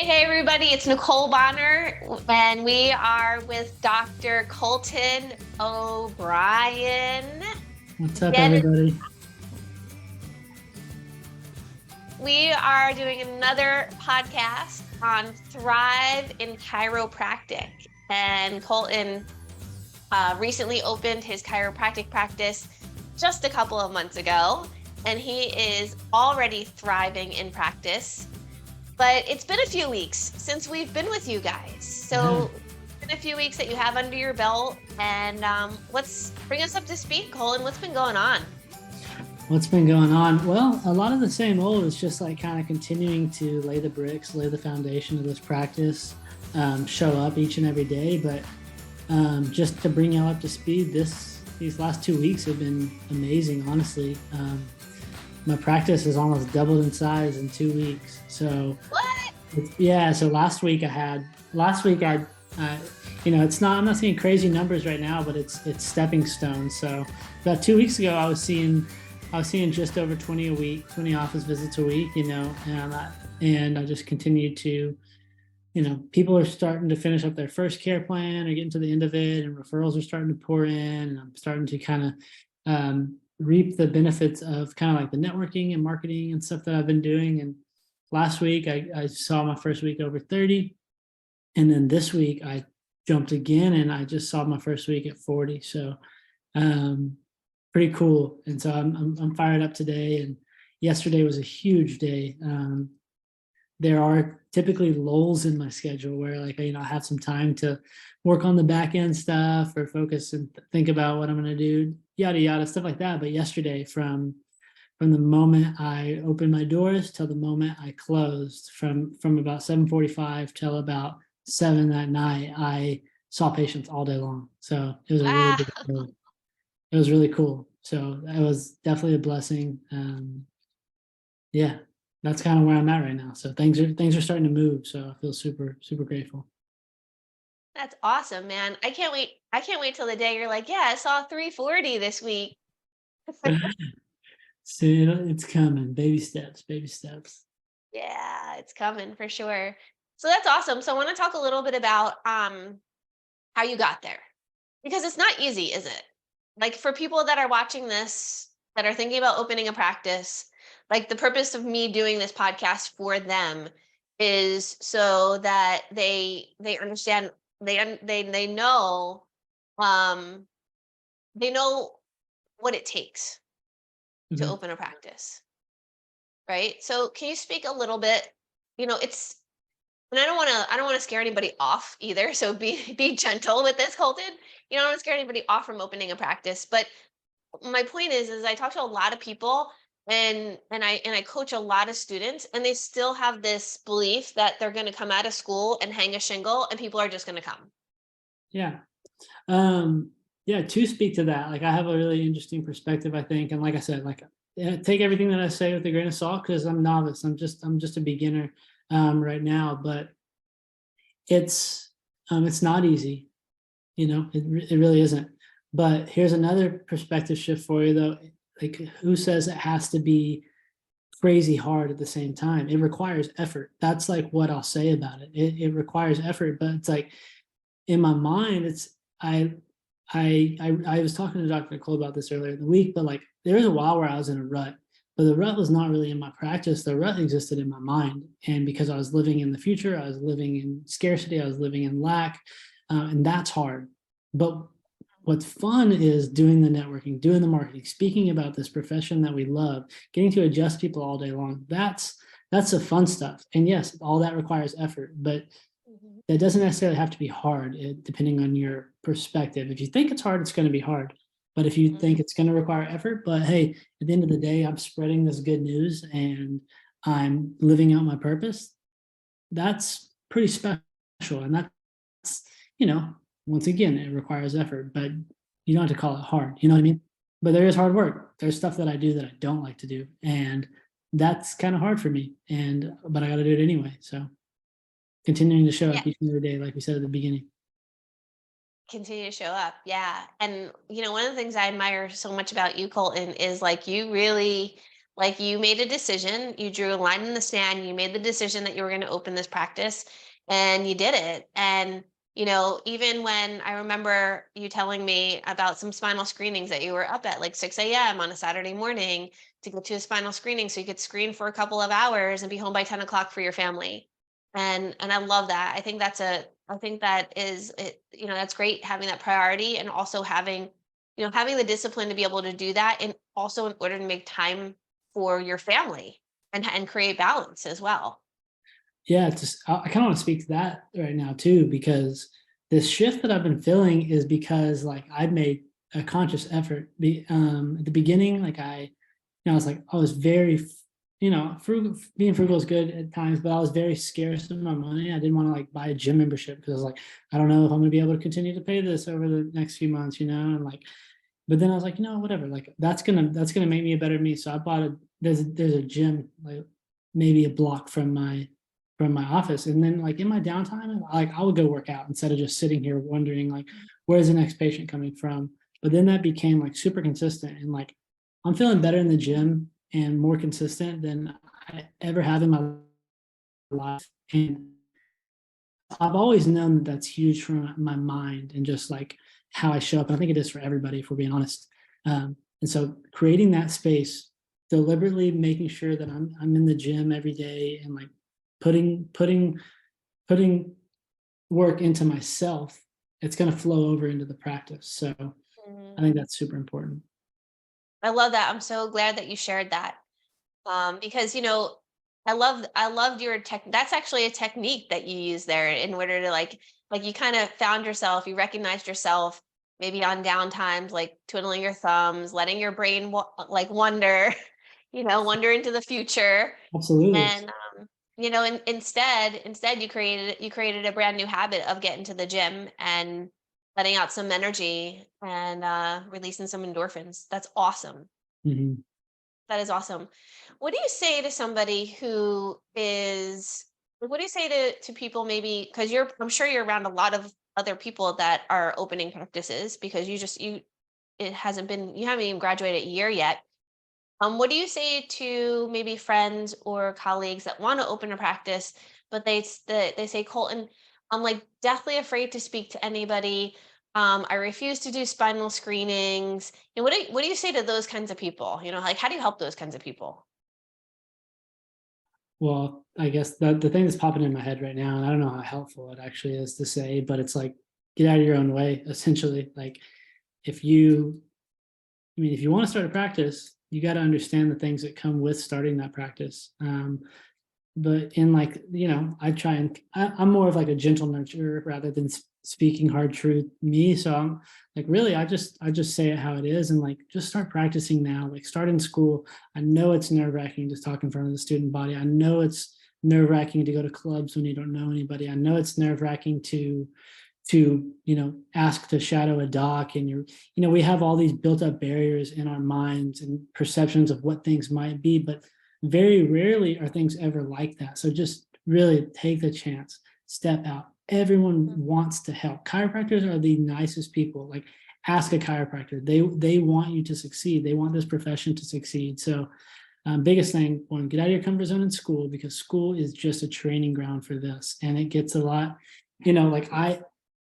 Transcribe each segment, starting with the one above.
Hey, everybody, it's Nicole Bonner, and we are with Dr. Colton O'Brien. What's up, Again, everybody? we are doing another podcast on Thrive in Chiropractic. And Colton recently opened his chiropractic practice just a couple of months ago, and he is already thriving in practice. But it's been a few weeks since we've been with you guys. Yeah. So it's been a few weeks that you have under your belt. And let's bring us up to speed, Colin. What's been going on? What's been going on? Well, a lot of the same old. Is just like kind of continuing to lay the bricks, lay the foundation of this practice, show up each and every day. But just to bring y'all up to speed, these last 2 weeks have been amazing, honestly. My practice has almost doubled in size in 2 weeks. So What? yeah. So last week I, I'm not seeing crazy numbers right now, but it's stepping stones. So about 2 weeks ago, I was seeing just over 20 a week, 20 office visits a week, and I just continued to, people are starting to finish up their first care plan or getting to the end of it, and referrals are starting to pour in, and I'm starting to kind of reap the benefits of kind of like the networking and marketing and stuff that I've been doing. And last week, I saw my first week over 30, and then this week I jumped again, and I just saw my first week at 40. So pretty cool. And so I'm fired up today. And yesterday was a huge day. There are typically lulls in my schedule where I have some time to work on the back end stuff or focus and think about what I'm going to do, yada, yada, stuff like that. But yesterday, from the moment I opened my doors till the moment I closed, from about 7:45 till about 7 that night, I saw patients all day long. So it was a really Wow. big deal. It was really cool. So it was definitely a blessing. Yeah, that's kind of where I'm at right now. So things are starting to move. So I feel super, super grateful. That's awesome, man. I can't wait. I can't wait till the day you're like, yeah, I saw 340 this week. So it's coming. Baby steps, baby steps. Yeah, it's coming for sure. So that's awesome. So I want to talk a little bit about how you got there. Because it's not easy, is it? Like for people that are watching this, that are thinking about opening a practice, like the purpose of me doing this podcast for them is so that they understand, um they know what it takes to Mhm. open a practice, right? So can you speak a little bit, it's, and I don't want to scare anybody off either. So be gentle with this, Colton. You don't want to scare anybody off from opening a practice. But my point is I talk to a lot of people, and I coach a lot of students, and they still have this belief that they're going to come out of school and hang a shingle and people are just going to come. Yeah. Um, yeah, to speak to that, like I have a really interesting perspective, I think. And like I said, take everything that I say with a grain of salt because I'm novice. I'm just a beginner right now, but it's not easy. It really isn't. But here's another perspective shift for you though. Like who says it has to be crazy hard at the same time? It requires effort. That's like what I'll say about it. It requires effort, but it's like in my mind, it's I was talking to Dr. Nicole about this earlier in the week, but like there was a while where I was in a rut, but the rut was not really in my practice. The rut existed in my mind. And because I was living in the future, I was living in scarcity, I was living in lack, and that's hard. But what's fun is doing the networking, doing the marketing, speaking about this profession that we love, getting to adjust people all day long. That's the fun stuff. And yes, all that requires effort, but Mhm. that doesn't necessarily have to be hard, depending on your perspective. If you think it's hard, it's going to be hard. But if you Mhm. think it's going to require effort, but hey, at the end of the day, I'm spreading this good news and I'm living out my purpose, that's pretty special. And that's, you know, once again, it requires effort, but you don't have to call it hard. You know what I mean? But there is hard work. There's stuff that I do that I don't like to do. And that's kind of hard for me. But I got to do it anyway. So continuing to show Yeah, up each and every day, like we said at the beginning. continue to show up. Yeah. And one of the things I admire so much about you, Colton, is like you really Like you made a decision, you drew a line in the sand, you made the decision that you were going to open this practice and you did it. And, even when I remember you telling me about some spinal screenings that you were up at like 6 a.m. on a Saturday morning to go to a spinal screening so you could screen for a couple of hours and be home by 10 o'clock for your family. And I love that. I think that is it, that's great having that priority and also having the discipline to be able to do that and also in order to make time for your family and create balance as well. Yeah, it's just I kind of want to speak to that right now too, because this shift that I've been feeling is because like I've made a conscious effort. At the beginning, like I was like I was very, frugal. Being frugal is good at times, but I was very scarce of my money. I didn't want to like buy a gym membership because I was like, I don't know if I'm going to be able to continue to pay this over the next few months, and like, but then I was like, whatever, like that's gonna make me a better me. So I bought there's a gym like maybe a block from my office. And then like in my downtime, like I would go work out instead of just sitting here wondering like where's the next patient coming from. But then that became like super consistent and like I'm feeling better in the gym and more consistent than I ever have in my life. And I've always known that that's huge for my mind and just like how I show up. And I think it is for everybody, if we're being honest. And so creating that space, deliberately making sure that I'm in the gym every day and like putting work into myself, it's going to flow over into the practice. So I Mhm. think that's super important. I love that. I'm so glad that you shared that. Because I loved your tech. That's actually a technique that you use there in order to like you kind of found yourself, you recognized yourself maybe on down times, like twiddling your thumbs, letting your brain like wonder, wonder into the future. Absolutely. And instead you created a brand new habit of getting to the gym and letting out some energy and releasing some endorphins. That's awesome. Mhm. That is awesome. What do you say to somebody who is what do you say to people maybe because I'm sure you're around a lot of other people that are opening practices because you haven't even graduated a year yet. What do you say to maybe friends or colleagues that want to open a practice, but they say, Colton, I'm like deathly afraid to speak to anybody. I refuse to do spinal screenings. What do you say to those kinds of people? Like how do you help those kinds of people? Well, I guess the thing that's popping in my head right now, and I don't know how helpful it actually is to say, but it's like get out of your own way, essentially. Like if you, if you want to start a practice, you got to understand the things that come with starting that practice. But in like I try and I'm more of like a gentle nurturer rather than speaking hard truth me. So I'm like really I just say it how it is and like just start practicing now, like start in school. I know it's nerve-wracking to talk in front of the student body. I know it's nerve-wracking to go to clubs when you don't know anybody. I know it's nerve-wracking to ask to shadow a doc, and we have all these built up barriers in our minds and perceptions of what things might be, but very rarely are things ever like that. So just really take the chance, step out. Everyone Mhm. wants to help. Chiropractors are the nicest people. Like ask a chiropractor. They want you to succeed. They want this profession to succeed. So biggest thing, one, get out of your comfort zone in school, because school is just a training ground for this, and it gets a lot. Like I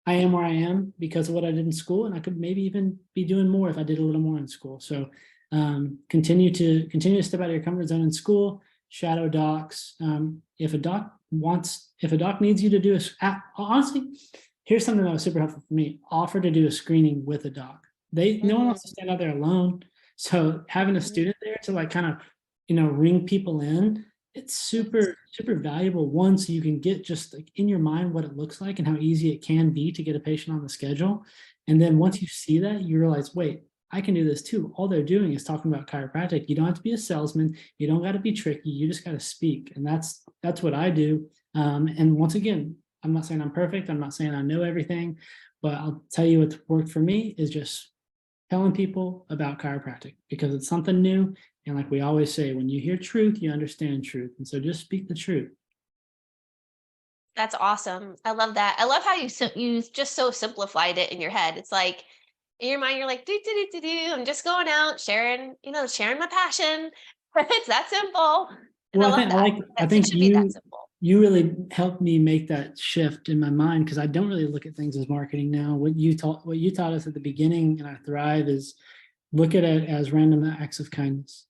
am where I am because of what I did in school, and I could maybe even be doing more if I did a little more in school. So continue to step out of your comfort zone in school. Shadow docs. If a doc needs you to do honestly, here's something that was super helpful for me. Offer to do a screening with a doc. No one Mhm. wants to stand out there alone. So having a Mhm. student there to like kind of ring people in, it's super super valuable. One, so you can get just like in your mind what it looks like and how easy it can be to get a patient on the schedule. And then once you see that, you realize, wait, I can do this too. All they're doing is talking about chiropractic. You don't have to be a salesman. You don't got to be tricky. You just got to speak, and that's what I do. And once again, I'm not saying I'm perfect. I'm not saying I know everything, but I'll tell you what's worked for me is just telling people about chiropractic because it's something new. And like we always say, when you hear truth, you understand truth. And so just speak the truth. That's awesome. I love that. I love how you just so simplified it in your head. It's like in your mind, you're like, do do do do do. I'm just going out, sharing my passion. It's that simple. And I Well, love that. I It think should be that simple. you really helped me make that shift in my mind because I don't really look at things as marketing now. What you taught us at the beginning in our Thrive is look at it as random acts of kindness.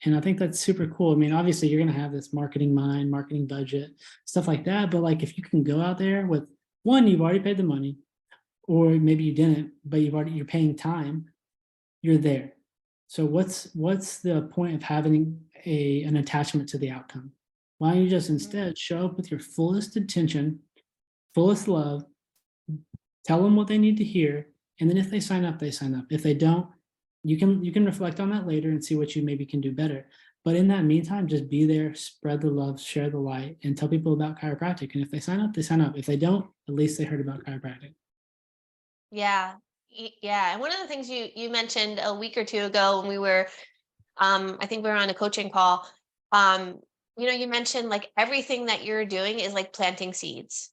And I think that's super cool. I mean, obviously you're going to have this marketing mind, marketing budget, stuff like that. But like, if you can go out there with one, you've already paid the money, or maybe you didn't, but you're paying time, you're there. So what's the point of having an attachment to the outcome? Why don't you just instead show up with your fullest attention, fullest love, tell them what they need to hear, and then if they sign up, they sign up. If they don't, you can reflect on that later and see what you maybe can do better. But in that meantime, just be there, spread the love, share the light, and tell people about chiropractic. And if they sign up, they sign up. If they don't, at least they heard about chiropractic. Yeah. Yeah. And one of the things you mentioned a week or two ago when we were, I think we were on a coaching call, um, you mentioned like everything that you're doing is like planting seeds.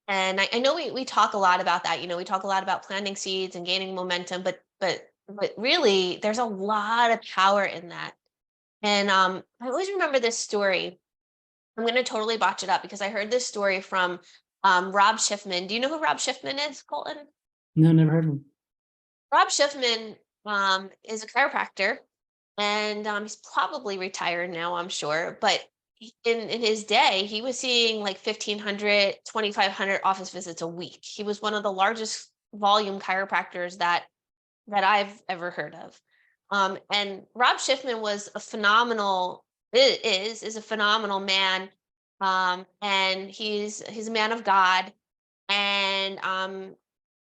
And I know we talk a lot about that. We talk a lot about planting seeds and gaining momentum, but really there's a lot of power in that. And I always remember this story. I'm gonna totally botch it up because I heard this story from Rob Schiffman. Do you know who Rob Schiffman is, Colton? No, never heard of them. Rob Schiffman is a chiropractor, and he's probably retired now, I'm sure. But in his day, he was seeing like 1,500, 2,500 office visits a week. He was one of the largest volume chiropractors that I've ever heard of. And Rob Schiffman was a phenomenal is a phenomenal man. And he's a man of God, and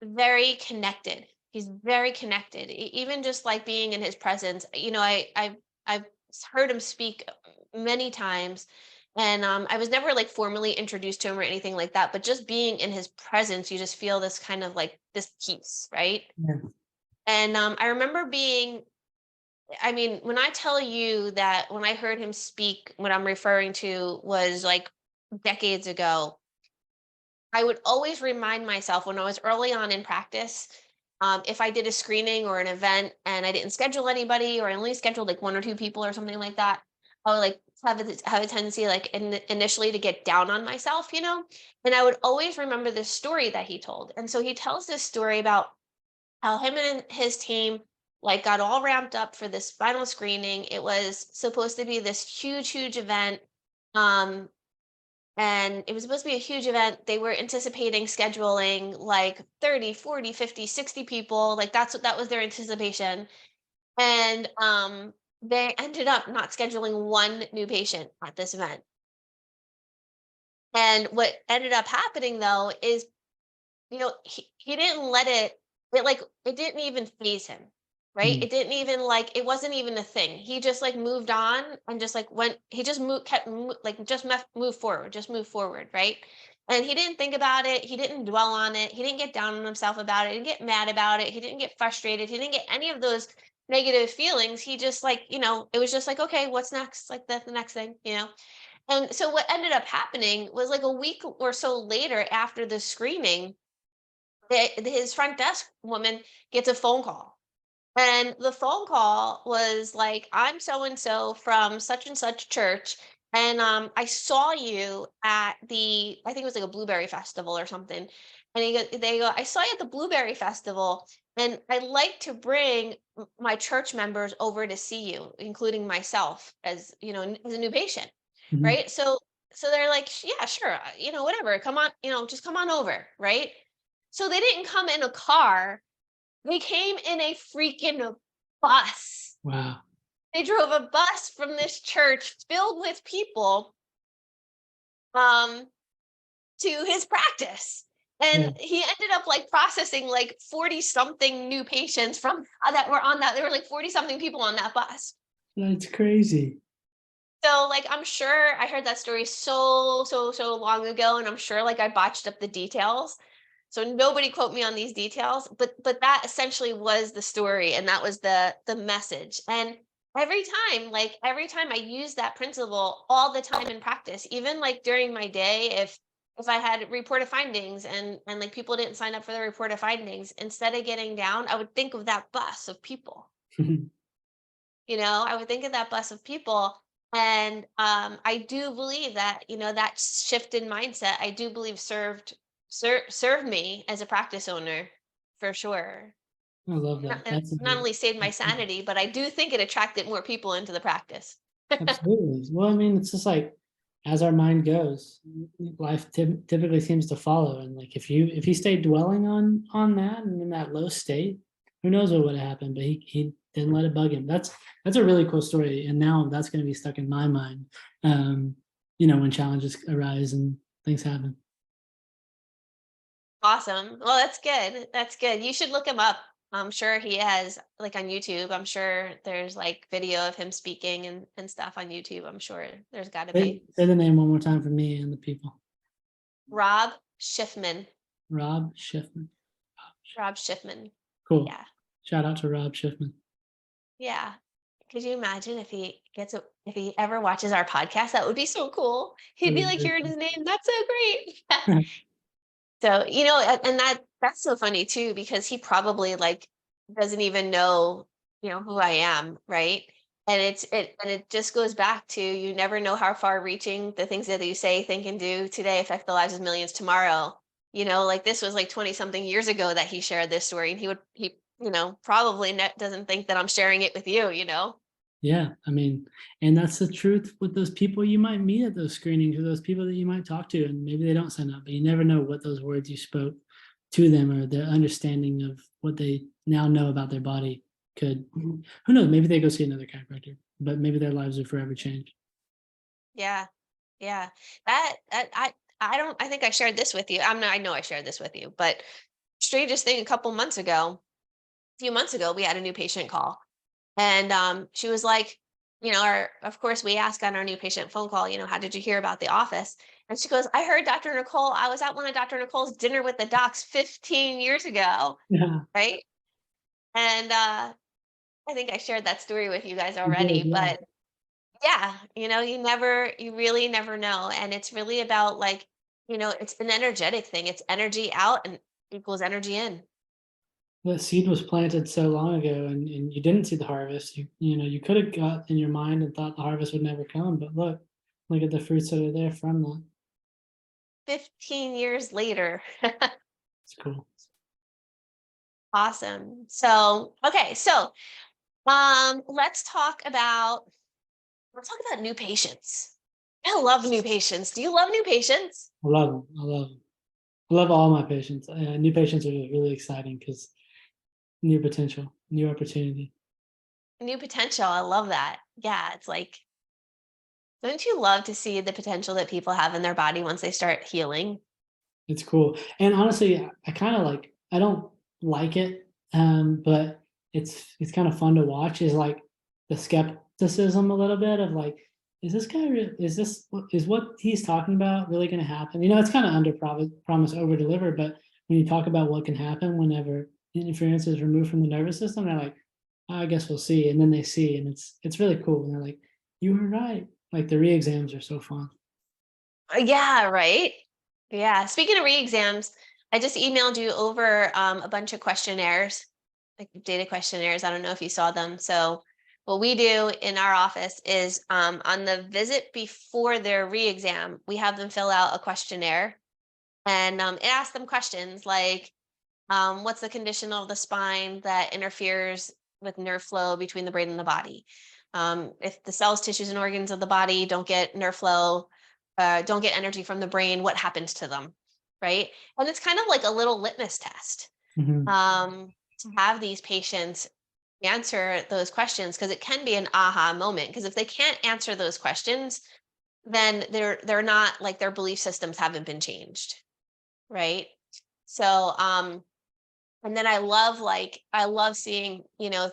very connected. He's very connected. Even just like being in his presence. I've heard him speak many times, and I was never like formally introduced to him or anything like that. But just being in his presence, you just feel this kind of like this peace, right? Yeah. And I remember being. I mean, when I tell you that when I heard him speak, what I'm referring to was like decades ago. I would always remind myself when I was early on in practice, if I did a screening or an event and I didn't schedule anybody, or I only scheduled like one or two people or something like that, I would like have a tendency like initially to get down on myself. And I would always remember this story that he told. And so he tells this story about how him and his team like got all ramped up for this final screening. It was supposed to be this huge, huge event. Um, and it was supposed to be a huge event. They were anticipating scheduling like 30, 40, 50, 60 people. Like that was their anticipation. And they ended up not scheduling one new patient at this event. And what ended up happening though is, he didn't let it didn't even phase him, right? Mm. It didn't even like it wasn't even a thing. He just like moved on and just like went he just moved kept like just move forward, just move forward, right? And he didn't think about it, he didn't dwell on it, he didn't get down on himself about it, he didn't get mad about it, he didn't get frustrated, he didn't get any of those negative feelings. He just like, it was just like, okay, what's next? Like the next thing. And so what ended up happening was like a week or so later after the screening, his front desk woman gets a phone call. And the phone call was like, I'm so and so from such and such church. And I saw you at I think it was like a blueberry festival or something. And they go, I saw you at the blueberry festival. And I'd like to bring my church members over to see you, including myself as, as a new patient. Mhm. Right. So they're like, yeah, sure. Whatever. Come on, just come on over. Right. So they didn't come in a car, they came in a freaking bus. Wow. They drove a bus from this church filled with people um to his practice. Yeah, And he ended up like processing like 40 something new patients from that were on that. There were like 40 something people on that bus. that's crazy. So like I'm sure I heard that story so long ago, and I'm sure like I botched up the details. So nobody quote me on these details, but that essentially was the story, and that was the message. And every time I use that principle all the time in practice, even like during my day, if I had report of findings and like people didn't sign up for the report of findings, instead of getting down, I would think of that bus of people. I would think of that bus of people. And I do believe that, that shift in mindset, I do believe served me as a practice owner for sure. I love Not, that. and That's a not big, only saved my sanity, but I do think it attracted more people into the practice. absolutely. Well, I mean, it's just like as our mind goes, life typically seems to follow. And like if he stayed dwelling on that and in that low state, who knows what would have happened? But he didn't let it bug him. That's a really cool story. And now that's going to be stuck in my mind. Um, when challenges arise and things happen. Awesome. Well, that's good. That's good. You should look him up. I'm sure he has, like, on YouTube. I'm sure there's like video of him speaking and stuff on YouTube. I'm sure there's got to be. Say the name one more time for me and the people. Rob Schiffman. Rob Schiffman. Rob Schiffman. Cool. Yeah. Shout out to Rob Schiffman. Yeah. Could you imagine if he ever watches our podcast? That would be so cool. He'd be like hearing his name. That's so great. So, and that's so funny too, because he probably like doesn't even know, who I am, right? And it just goes back to, you never know how far reaching the things that you say, think, and do today affect the lives of millions tomorrow. Like this was like 20 something years ago that he shared this story, and he probably doesn't think that I'm sharing it with you. Yeah, I mean, and that's the truth with those people you might meet at those screenings or those people that you might talk to, and maybe they don't sign up, but you never know what those words you spoke to them or their understanding of what they now know about their body could, who knows, maybe they go see another chiropractor, but maybe their lives are forever changed. Yeah. Yeah. I think I shared this with you. I know I shared this with you, but strangest thing, a few months ago, we had a new patient call, and she was like, of course we ask on our new patient phone call, how did you hear about the office? And she goes, I heard Dr. Nicole, I was at one of Dr. Nicole's dinner with the docs 15 years ago. Yeah, Right. And I think I shared that story with you guys you did, already, yeah. but yeah, you really never know. And it's really about, like, it's an energetic thing. It's energy out and equals energy in. The seed was planted so long ago and you didn't see the harvest. You could have got in your mind and thought the harvest would never come, but look at the fruits that are there from that. 15 years later. It's cool. Awesome. So, okay. So, let's talk about new patients. I love new patients. Do you love new patients? I love them. I love them. I love all my patients. New patients are really exciting because new potential, new opportunity. New potential. I love that. Yeah. It's like, don't you love to see the potential that people have in their body once they start healing? It's cool. And honestly, I kind of like, I don't like it, but it's kind of fun to watch. Is like the skepticism a little bit of like, is this guy is what he's talking about really going to happen? It's kind of under promise over deliver. But when you talk about what can happen whenever interference is removed from the nervous system, they're like, "Oh, I guess we'll see," and then they see, and it's really cool. And they're like, you were right. Like the re-exams are so fun. Yeah, right. Yeah. Speaking of re-exams, I just emailed you over a bunch of questionnaires, like data questionnaires. I don't know if you saw them. So, what we do in our office is, on the visit before their re-exam, we have them fill out a questionnaire, and it asks them questions like, what's the condition of the spine that interferes with nerve flow between the brain and the body? If the cells, tissues, and organs of the body don't get nerve flow, don't get energy from the brain, what happens to them? Right. And it's kind of like a little litmus test, Mhm. to have these patients answer those questions, because it can be an aha moment. Because if they can't answer those questions, then they're not, like, their belief systems haven't been changed. Right. So, and then I love seeing,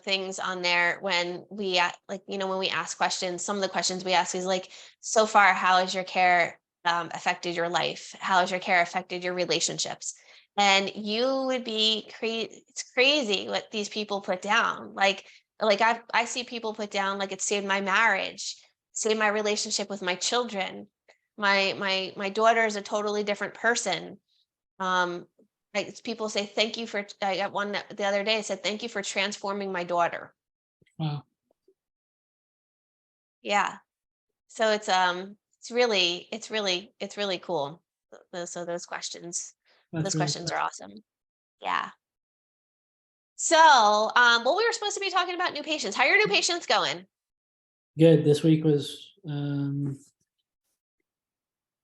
things on there when when we ask questions. Some of the questions we ask is like, so far, how has your care affected your life? How has your care affected your relationships? And you would be crazy. It's crazy what these people put down. Like I see people put down, like, it saved my marriage, saved my relationship with my children. My daughter is a totally different person. um like, people say, thank you for, I got one the other day, said, thank you for transforming my daughter. Wow. Yeah. So it's really cool. So That's those really questions cool. are awesome. Yeah. So, well, we were supposed to be talking about new patients. How are your new patients going? Good. This week was, I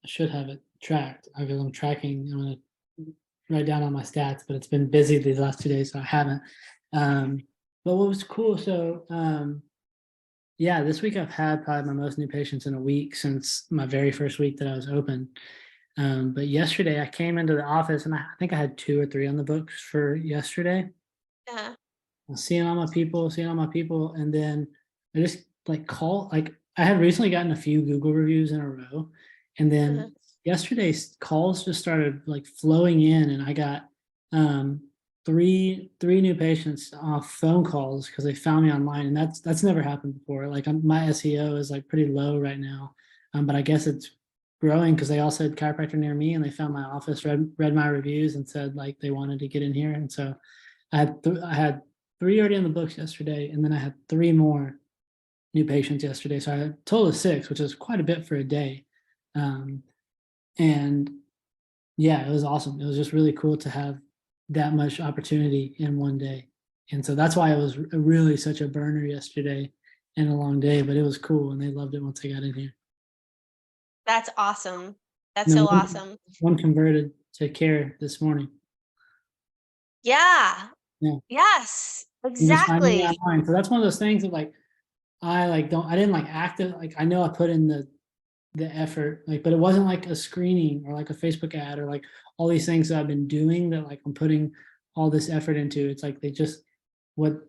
should have it tracked. I'm tracking. I'm gonna write down all my stats, but it's been busy these last 2 days, so I haven't. Um, but what was cool, so yeah, this week I've had probably my most new patients in a week since my very first week that I was open. But yesterday I came into the office and I think I had 2 or 3 on the books for yesterday. Uh, Seeing all my people, and then I just like I had recently gotten a few Google reviews in a row, and uh, then yesterday's calls just started like flowing in, and I got um three new patients off phone calls because they found me online, and that's never happened before. Like my SEO is like pretty low right now, but I guess it's growing because they all said chiropractor near me, and they found my office, read my reviews, and said like they wanted to get in here, and so I had 3 already on the books yesterday, and then I had 3 more new patients yesterday. So I had a total of 6, which is quite a bit for a day. Um, and yeah, it was awesome. It was just really cool to have that much opportunity in one day. And so that's why it was really such a burner yesterday and a long day, but it was cool and they loved it once I got in here. that's awesome. That's And then so awesome. one converted to care this morning. Yeah. Yeah. Yes. And just finding me Exactly. online. So that's one of those things that I didn't like act it. Like I know I put in the effort, like, but it wasn't like a screening or like a Facebook ad or like all these things that I've been doing that like I'm putting all this effort into. It's like they just what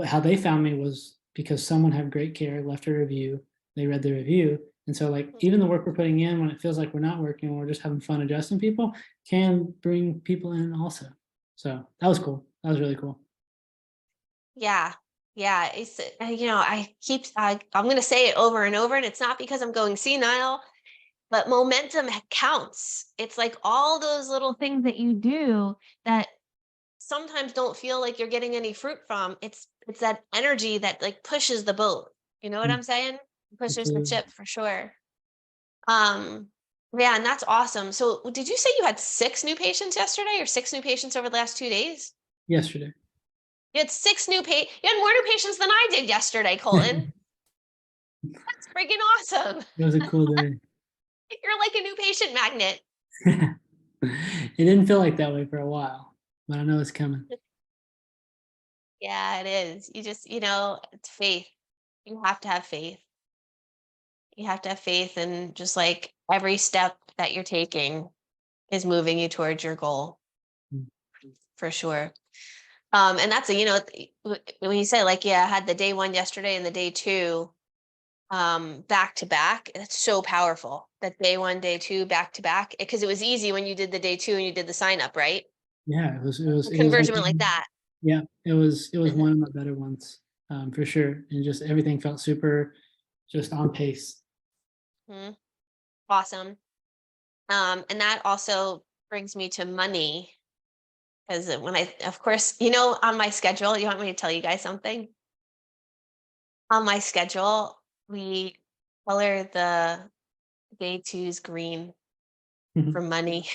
how they found me was because someone had great care, left a review, they read the review. And so like even the work we're putting in when it feels like we're not working, we're just having fun adjusting people can bring people in also. So that was cool. That was really cool. Yeah. Yeah. I'm going to say it over and over, and it's not because I'm going senile, but momentum counts. It's like all those little things that you do that sometimes don't feel like you're getting any fruit from. It's that energy that like pushes the boat. You know what Mm, I'm saying? Pushes the absolutely. ship for sure. Um, yeah, and that's awesome. So did you say you had 6 new patients yesterday or 6 new patients over the last 2 days? Yesterday. You had you had more new patients than I did yesterday, Colton. It That's freaking awesome. was a cool day. You're like a new patient magnet. It didn't feel like that way for a while, but I know it's coming. Yeah, it is. It's faith. You have to have faith. You have to have faith, and just like every step that you're taking is moving you towards your goal Mm. for sure. And that's when you say like, yeah, I had the day one yesterday and the day two back to back. That's so powerful. That day one, day two, back to back. Because it was easy when you did the day two and you did the sign up, right? Yeah, The it was like, conversion went like that. yeah, it was Mhm. one of my better ones, for sure. And just everything felt super just on pace. Mhm. Awesome. And that also brings me to money. Because of course, on my schedule, you want me to tell you guys something? On my schedule, we color the day twos green for money.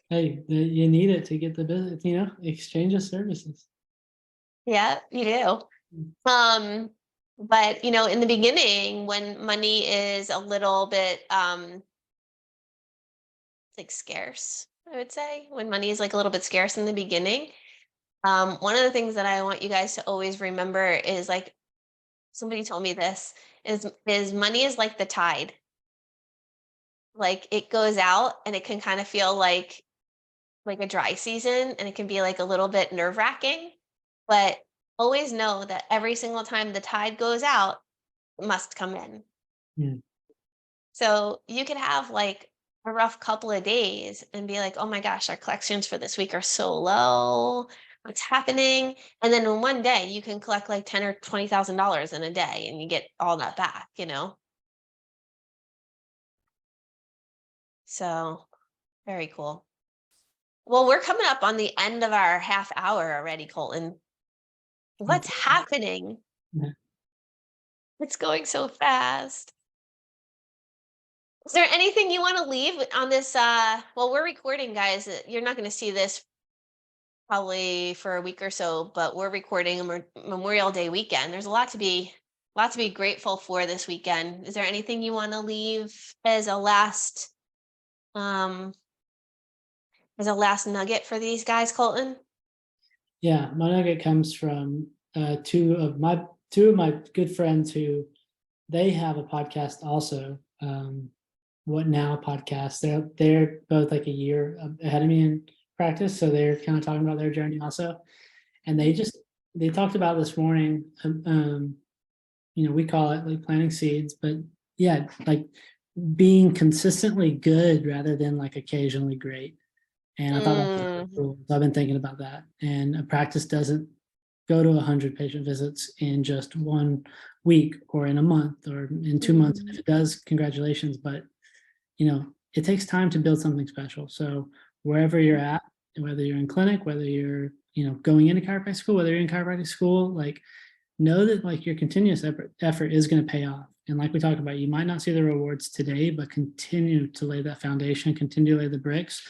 Hey, you need it to get the business, exchange of services. Yeah, you do. Um, but in the beginning, when money is a little bit like scarce, I would say, when money is like a little bit scarce in the beginning, one of the things that I want you guys to always remember is like somebody told me this is money is like the tide. Like it goes out and it can kind of feel like a dry season, and it can be like a little bit nerve-wracking, but always know that every single time the tide goes out, it must come in. Mm, So you could have like a rough couple of days and be like, oh my gosh, our collections for this week are so low. What's happening? And then in one day you can collect like $10,000 or $20,000 in a day and you get all that back. So very cool. Well, we're coming up on the end of our half hour already, Colton. What's happening? Yeah. It's going so fast. Is there anything you want to leave on this? Well, we're recording, guys. You're not going to see this probably for a week or so, but we're recording a Memorial Day weekend. There's a lot to be grateful for this weekend. Is there anything you want to leave as a um, last nugget for these guys, Colton? Yeah, my nugget comes from two of my good friends who they have a podcast also. What Now podcast. They're both like a year ahead of me in practice, so they're kind of talking about their journey also. And they talked about this morning. We call it like planting seeds, but yeah, like being consistently good rather than like occasionally great. And I thought that was really Mm, cool. So I've been thinking about that. And a practice doesn't go to 100 patient visits in just 1 week or in a month or in 2 months. If it does, congratulations. But it takes time to build something special. So wherever you're at, whether you're in clinic, whether you're, going into chiropractic school, whether you're in chiropractic school, like know that like your continuous effort is going to pay off. And like we talked about, you might not see the rewards today, but continue to lay that foundation, continue to lay the bricks,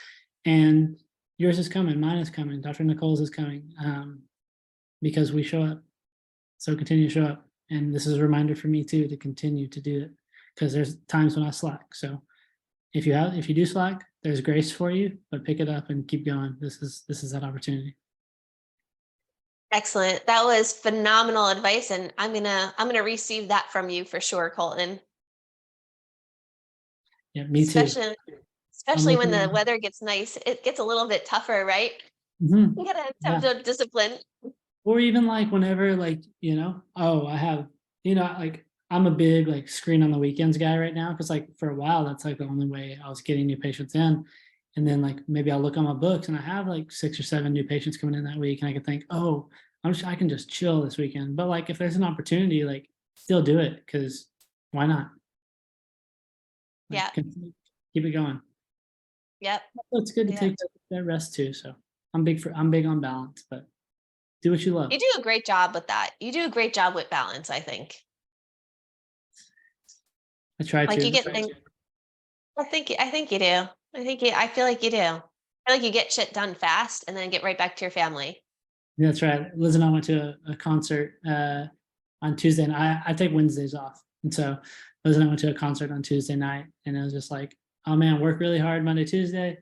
and yours is coming, mine is coming, Dr. Nicole's is coming, because we show up. So continue to show up. And this is a reminder for me too, to continue to do it, because there's times when I slack. So if you do slack, there's grace for you, but pick it up and keep going. This is that opportunity. excellent. That was phenomenal advice, and I'm gonna receive that from you for sure, Colton. Yeah, me too. Especially I'm especially when looking the at. weather gets nice, it gets a little bit tougher, right? Mhm. You gotta have Yeah. the discipline. Or even like whenever like, I have, like I'm a big like screen on the weekends guy right now, because like for a while that's like the only way I was getting new patients in. And then like maybe I'll look on my books and I have like 6 or 7 new patients coming in that week, and I can think, oh, I can just chill this weekend. But like if there's an opportunity, like still do it, because why not? Like Yeah. keep it going. Yep. It's good to Yeah. take that rest too. So I'm big on balance, but do what you love. You do a great job with that. You do a great job with balance, I think. I try Like you to. get things. I think you do. I feel like you do. I feel like you get shit done fast and then get right back to your family. That's right. Liz and I went to a concert on Tuesday, and I take Wednesdays off. And so Liz and I went to a concert on Tuesday night, and it was just like, oh man, work really hard Monday, Tuesday.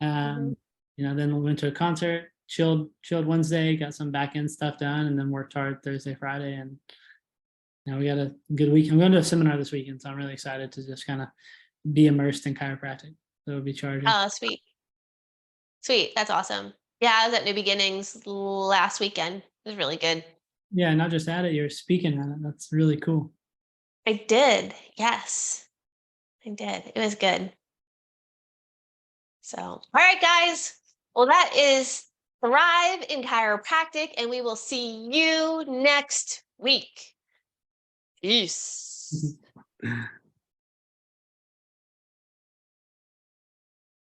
Mhm. Then we went to a concert, chilled Wednesday, got some back end stuff done, and then worked hard Thursday, Friday, and now we got a good week. I'm going to a seminar this weekend, so I'm really excited to just kind of be immersed in chiropractic. So it'll be charging. Oh, sweet. Sweet. That's awesome. Yeah, I was at New Beginnings last weekend. It was really good. Yeah, not just at it, you're speaking on it. That's really cool. I did. Yes, I did. It was good. So, all right, guys. Well, that is Thrive in Chiropractic, and we will see you next week. Peace.